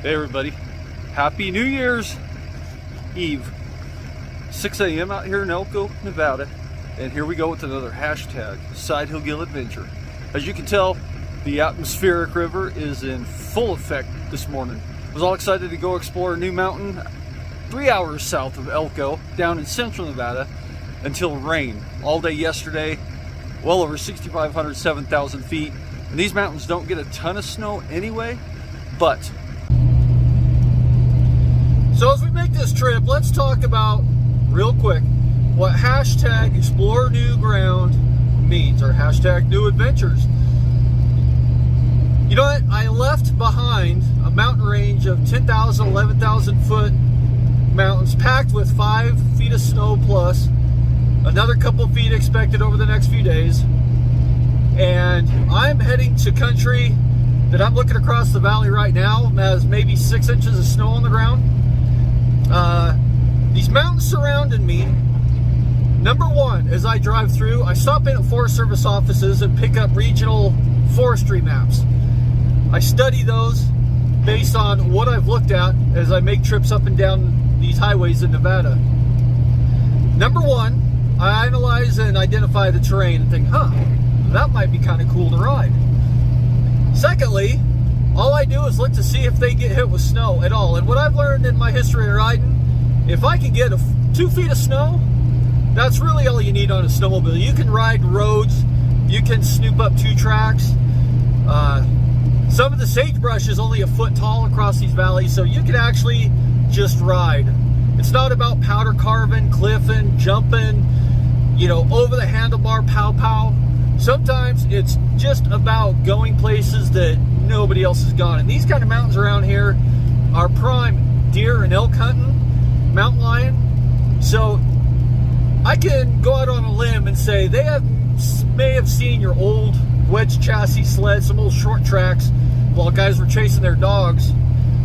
Hey everybody, happy New Year's Eve. 6 a.m. out here in Elko, Nevada, and here we go with another hashtag, Side Hill Gill Adventure. As you can tell, the atmospheric river is in full effect this morning. I was all excited to go explore a new mountain 3 hours south of Elko, down in central Nevada, until rain. All day yesterday, well over 6,500, 7,000 feet. And these mountains don't get a ton of snow anyway, but so as we make this trip, let's talk about, real quick, what hashtag explore new ground means, or hashtag new adventures. You know what? I left behind a mountain range of 10,000, 11,000 foot mountains packed with 5 feet of snow plus, another couple feet expected over the next few days. And I'm heading to country that I'm looking across the valley right now has maybe 6 inches of snow on the ground. These mountains surrounding me. Number one, as I drive through, I stop in at Forest Service offices and pick up regional forestry maps. I study those based on what I've looked at as I make trips up and down these highways in Nevada. Number one, I analyze and identify the terrain and think, that might be kind of cool to ride. Secondly, all I do is look to see if they get hit with snow at all. And what I've learned in my history of riding, if I can get 2 feet of snow, that's really all you need on a snowmobile. You can ride roads, you can snoop up 2 tracks. Some of the sagebrush is only a foot tall across these valleys, so you can actually just ride. It's not about powder carving, cliffing, jumping, over the handlebar, pow. Sometimes it's just about going places that nobody else has gone. And these kind of mountains around here are prime deer and elk hunting, mountain lion. So I can go out on a limb and say they may have seen your old wedge chassis sled, some old short tracks, while guys were chasing their dogs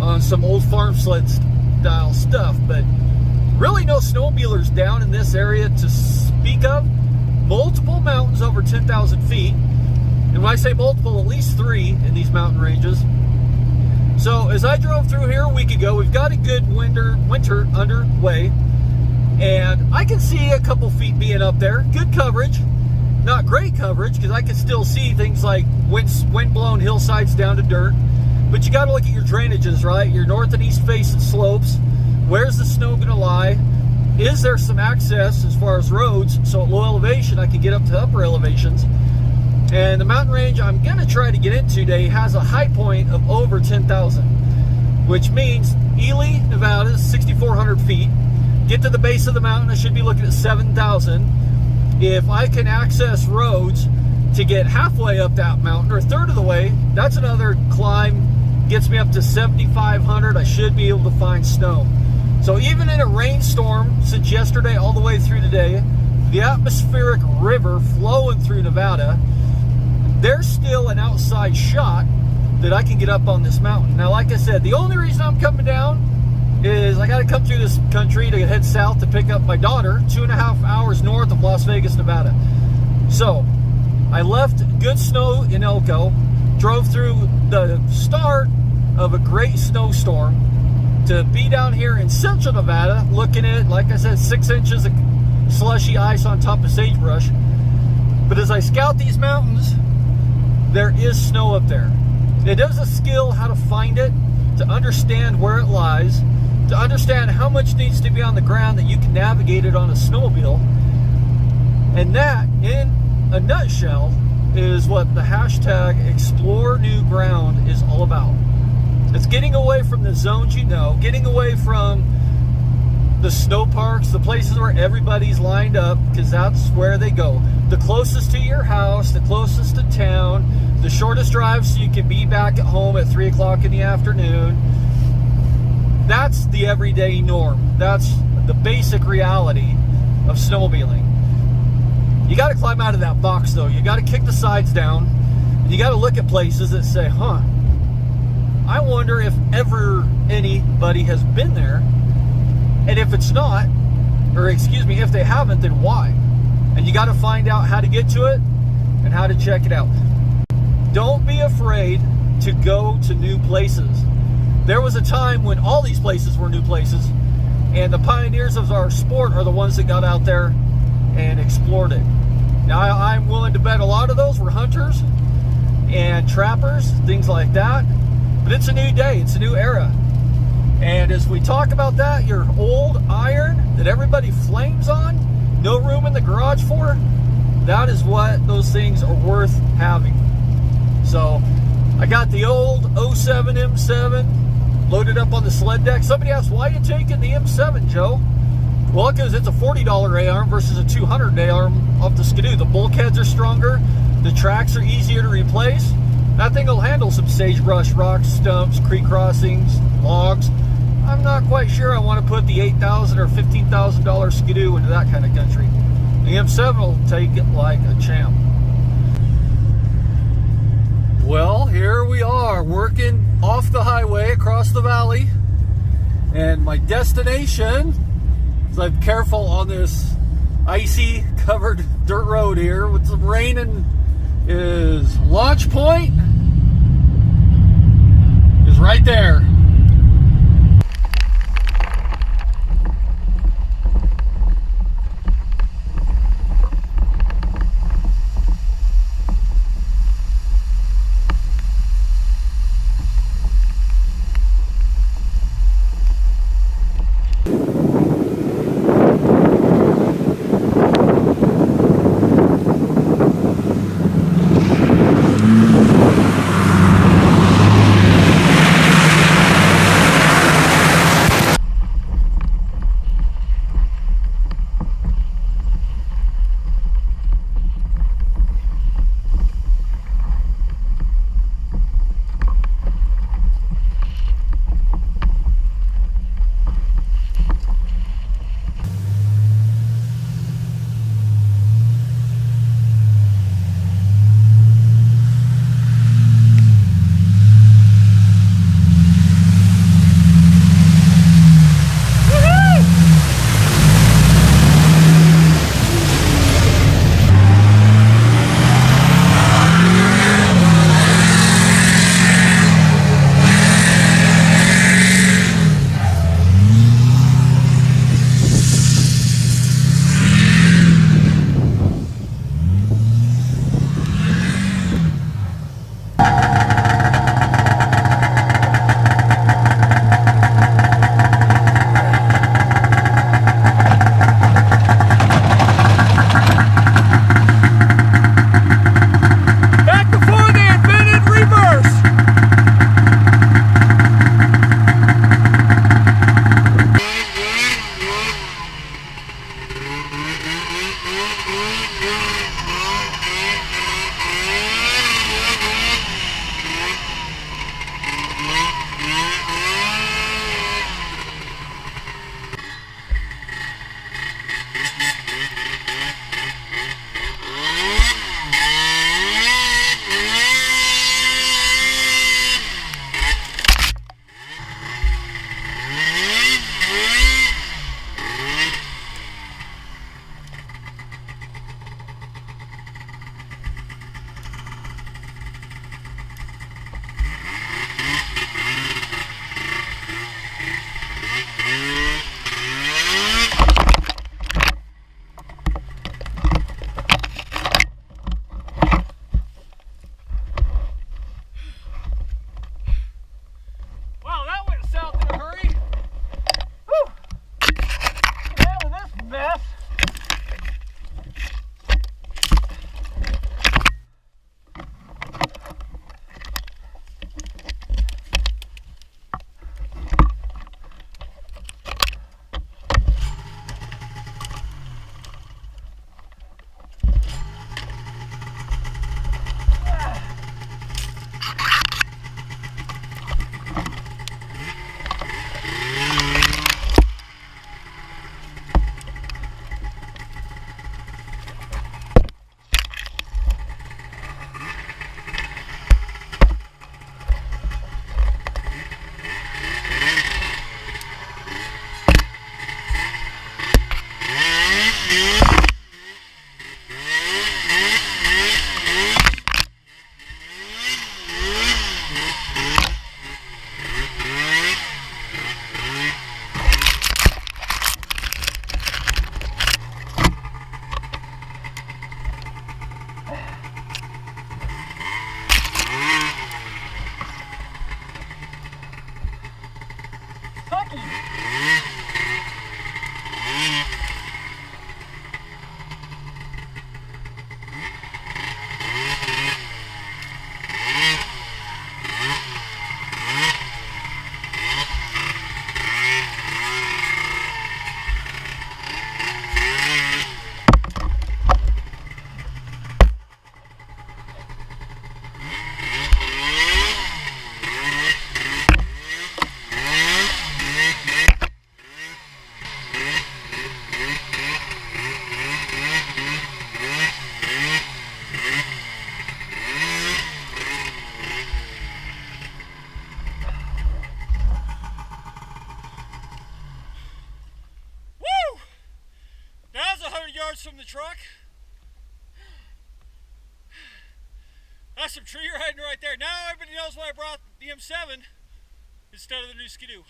on some old farm sled style stuff. But really no snowmobilers down in this area to speak of. Multiple mountains over 10,000 feet. And when I say multiple, at least 3 in these mountain ranges. So as I drove through here a week ago, we've got a good winter underway. And I can see a couple feet being up there. Good coverage. Not great coverage, because I can still see things like wind-blown hillsides down to dirt. But you got to look at your drainages, right? Your north and east facing slopes. Where's the snow going to lie? Is there some access as far as roads, so at low elevation I can get up to upper elevations? And the mountain range I'm going to try to get into today has a high point of over 10,000, which means Ely, Nevada is 6,400 feet. Get to the base of the mountain, I should be looking at 7,000. If I can access roads to get halfway up that mountain, or a third of the way, that's another climb, gets me up to 7,500. I should be able to find snow. So even in a rainstorm since yesterday all the way through today, the atmospheric river flowing through Nevada, there's still an outside shot that I can get up on this mountain. Now, like I said, the only reason I'm coming down is I got to come through this country to head south to pick up my daughter, 2.5 hours north of Las Vegas, Nevada. So I left good snow in Elko, drove through the start of a great snowstorm to be down here in central Nevada, looking at, like I said, 6 inches of slushy ice on top of sagebrush. But as I scout these mountains, there is snow up there. It is a skill how to find it, to understand where it lies, to understand how much needs to be on the ground that you can navigate it on a snowmobile. And that, in a nutshell, is what the hashtag explore new ground is all about. It's getting away from the zones getting away from the snow parks, the places where everybody's lined up, because that's where they go. The closest to your house, the closest to town, the shortest drive so you can be back at home at 3 o'clock in the afternoon. That's the everyday norm. That's the basic reality of snowmobiling. You got to climb out of that box, though. You got to kick the sides down. You got to look at places that say, I wonder if ever anybody has been there, and if it's not, or excuse me, if they haven't, then why? And you got to find out how to get to it and how to check it out. Don't be afraid to go to new places. there was a time when all these places were new places, and the pioneers of our sport are the ones that got out there and explored it. Now, I'm willing to bet a lot of those were hunters and trappers, things like that. But it's a new day, it's a new era. And as we talk about that, your old iron that everybody flames on, no room in the garage for, that is what those things are worth having. So I got the old 07 M7 loaded up on the sled deck. Somebody asked, why are you taking the M7, Joe? Well, because it's a $40 A-arm versus a $200 A-arm off the Skidoo. The bulkheads are stronger, the tracks are easier to replace. That thing will handle some sagebrush, rocks, stumps, creek crossings, logs. I'm not quite sure I want to put the $8,000 or $15,000 Skidoo into that kind of country. The M7 will take it like a champ. Well, here we are working off the highway across the valley, and my destination, so I'm careful on this icy covered dirt road here with some rain, and is launch point is right there. From the truck. That's some tree riding right there. Now everybody knows why I brought the M7 instead of the new Skidoo.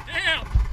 Damn!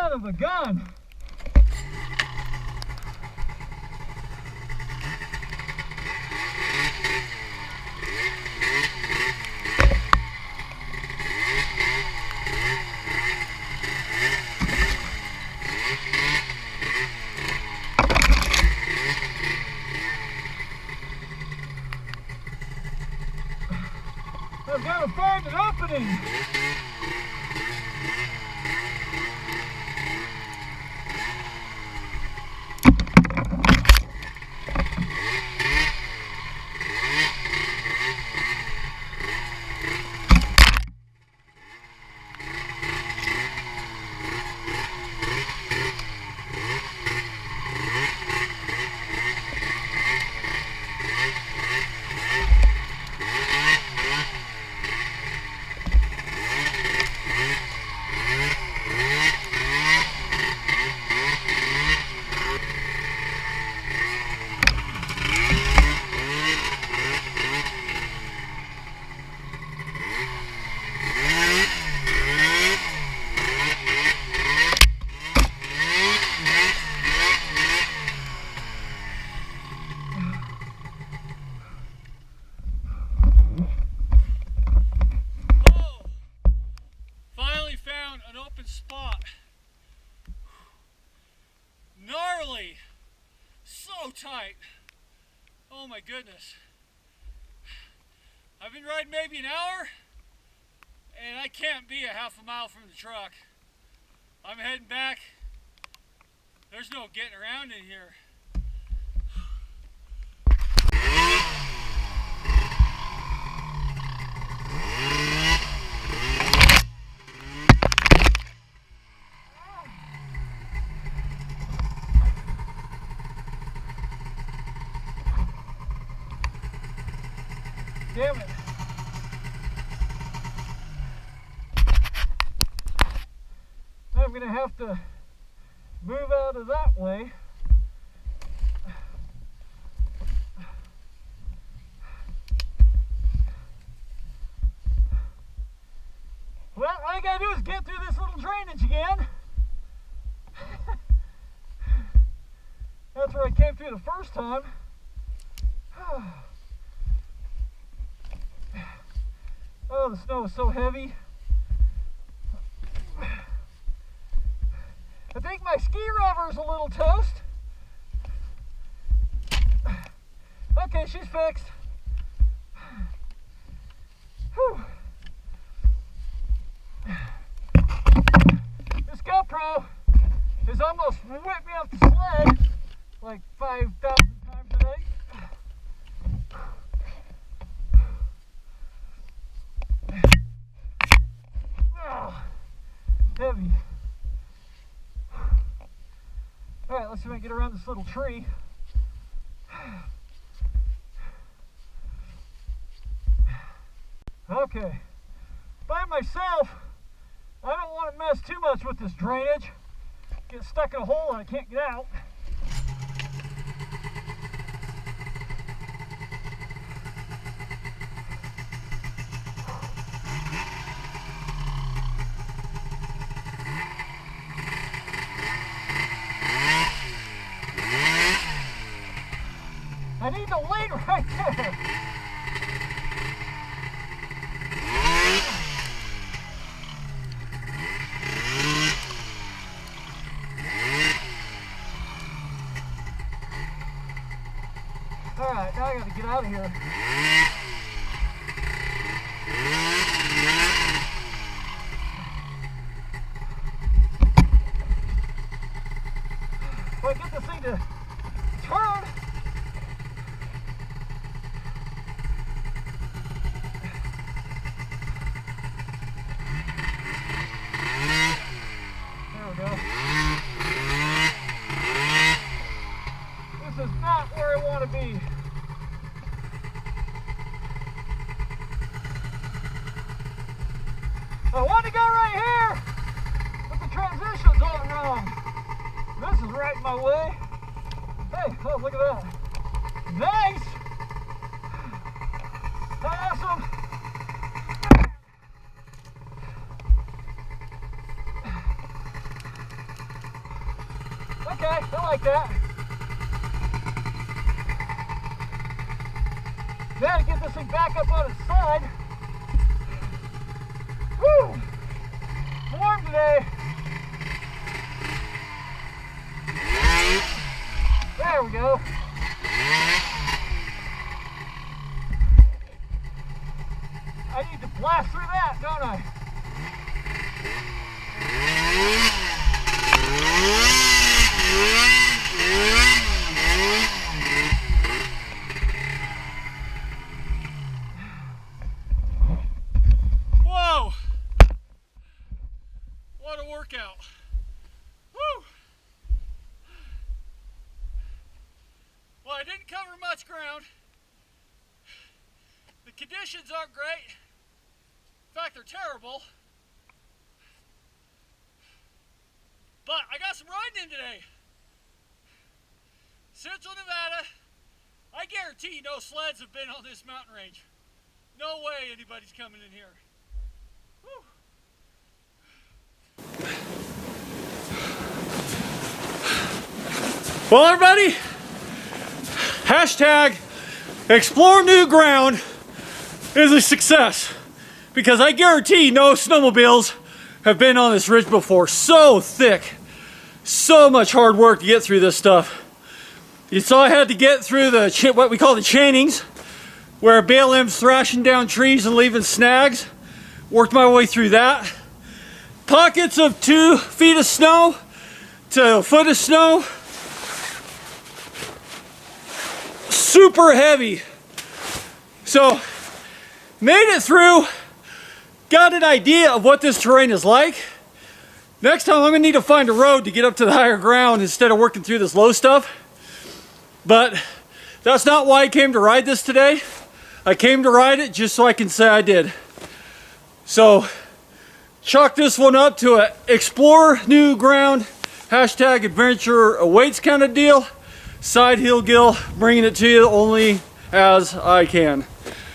Son of a gun. I've got to find an opening. Spot. Gnarly. So tight. Oh my goodness. I've been riding maybe an hour and I can't be a half a mile from the truck. I'm heading back. There's no getting around in here. Damn it. I'm going to have to move out of that way. Well, all I got to do is get through this little drainage again. That's where I came through the first time. Oh, the snow is so heavy. I think my ski rubber is a little toast. Okay, she's fixed. Whew. This GoPro has almost whipped me off the sled like 5,000 times a day. Heavy. Alright, let's see if I can get around this little tree. Okay. By myself, I don't want to mess too much with this drainage. Get stuck in a hole and I can't get out. I need the lead right there. All right, now I got to get out of here. If I get this thing to turn. This is not where I want to be. I want to go right here, but the transition's all wrong. This is right in my way. Hey, oh, look at that. Nice! Awesome! like that. Now to get this thing back up on its side. Woo! Warm today. There we go. I need to blast through that, don't I? Whoa! What a workout. Woo! Well, I didn't cover much ground. The conditions aren't great. In fact, they're terrible. But I got some riding in today. Central Nevada. I guarantee no sleds have been on this mountain range. No way anybody's coming in here. Whew. Well, everybody, hashtag explore new ground is a success, because I guarantee no snowmobiles have been on this ridge before. So thick, so much hard work to get through this stuff. You saw I had to get through the what we call the chainings, where BLM's thrashing down trees and leaving snags. Worked my way through that. Pockets of 2 feet of snow to a foot of snow. Super heavy. So, made it through. Got an idea of what this terrain is like. Next time I'm gonna need to find a road to get up to the higher ground instead of working through this low stuff. But that's not why I came to ride this today. I came to ride it just so I can say I did. So, chalk this one up to a explore new ground, hashtag adventure awaits kind of deal. Side hill gill, bringing it to you only as I can.